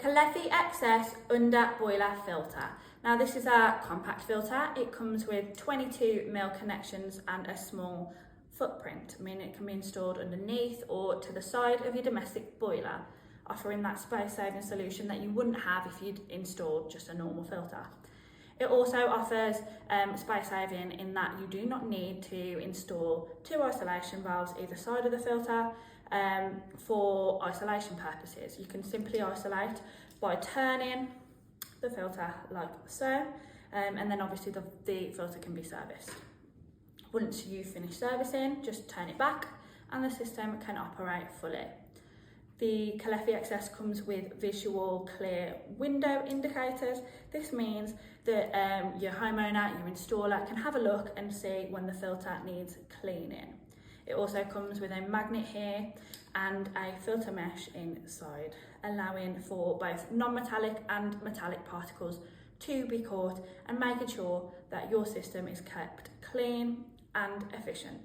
Caleffi XS Under Boiler filter. Now this is a compact filter. It comes with 22mm connections and a small footprint, meaning it can be installed underneath or to the side of your domestic boiler, offering that space-saving solution that you wouldn't have if you'd installed just a normal filter. It also offers space saving in that you do not need to install two isolation valves either side of the filter for isolation purposes. You can simply isolate by turning the filter like so, and then obviously the filter can be serviced. Once you finish servicing, just turn it back and the system can operate fully. The Caleffi XS comes with visual clear window indicators. This means that your homeowner, your installer can have a look and see when the filter needs cleaning. It also comes with a magnet here and a filter mesh inside, allowing for both non-metallic and metallic particles to be caught and making sure that your system is kept clean and efficient.